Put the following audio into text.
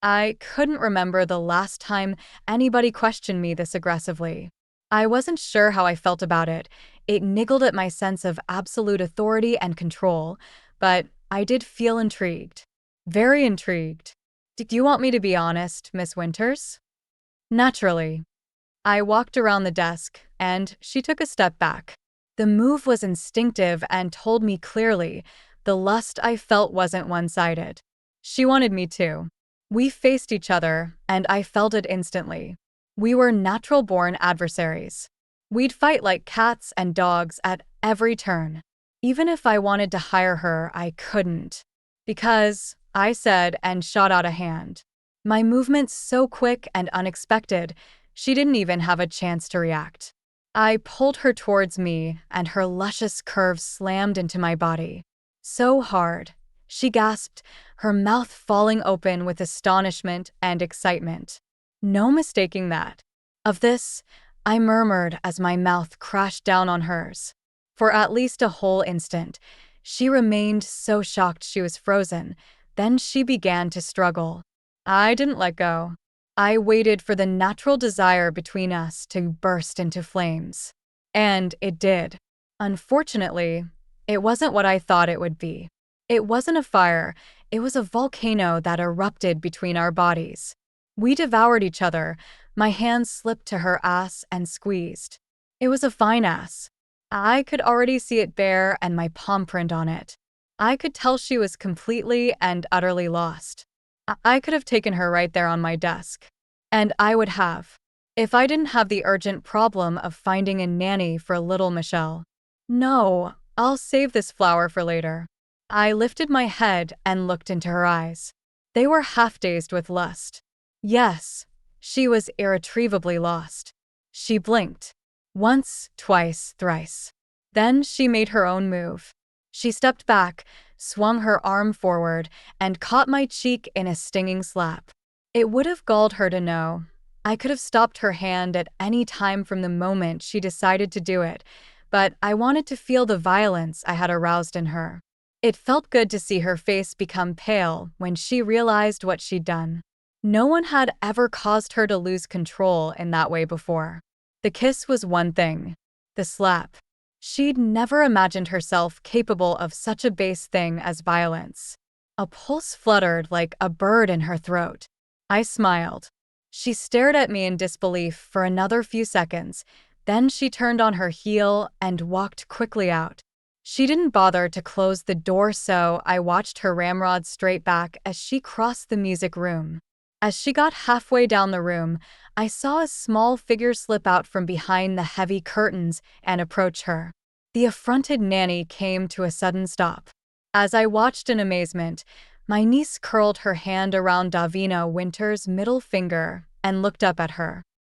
I couldn't remember the last time anybody questioned me this aggressively. I wasn't sure how I felt about it. It niggled at my sense of absolute authority and control, but I did feel intrigued. Very intrigued. Do you want me to be honest, Miss Winters? Naturally. I walked around the desk, and she took a step back. The move was instinctive and told me clearly the lust I felt wasn't one-sided. She wanted me too. We faced each other, and I felt it instantly. We were natural-born adversaries. We'd fight like cats and dogs at every turn. Even if I wanted to hire her, I couldn't. Because, I said and shot out a hand. My movements so quick and unexpected, she didn't even have a chance to react. I pulled her towards me, and her luscious curves slammed into my body. So hard. She gasped, her mouth falling open with astonishment and excitement. No mistaking that. Of this, I murmured as my mouth crashed down on hers. For at least a whole instant, she remained so shocked she was frozen. Then she began to struggle. I didn't let go. I waited for the natural desire between us to burst into flames. And it did. Unfortunately, it wasn't what I thought it would be. It wasn't a fire, it was a volcano that erupted between our bodies. We devoured each other. My hands slipped to her ass and squeezed. It was a fine ass. I could already see it bare and my palm print on it. I could tell she was completely and utterly lost. I could have taken her right there on my desk. And I would have. If I didn't have the urgent problem of finding a nanny for little Michelle. No, I'll save this flower for later. I lifted my head and looked into her eyes. They were half-dazed with lust. Yes, she was irretrievably lost. She blinked. Once, twice, thrice. Then she made her own move. She stepped back, swung her arm forward, and caught my cheek in a stinging slap. It would have galled her to know. I could have stopped her hand at any time from the moment she decided to do it, but I wanted to feel the violence I had aroused in her. It felt good to see her face become pale when she realized what she'd done. No one had ever caused her to lose control in that way before. The kiss was one thing. The slap. She'd never imagined herself capable of such a base thing as violence. A pulse fluttered like a bird in her throat. I smiled. She stared at me in disbelief for another few seconds, then she turned on her heel and walked quickly out. She didn't bother to close the door, so I watched her ramrod straight back as she crossed the music room. As she got halfway down the room, I saw a small figure slip out from behind the heavy curtains and approach her. The affronted nanny came to a sudden stop. As I watched in amazement, my niece curled her hand around Davina Winter's middle finger and looked up at her.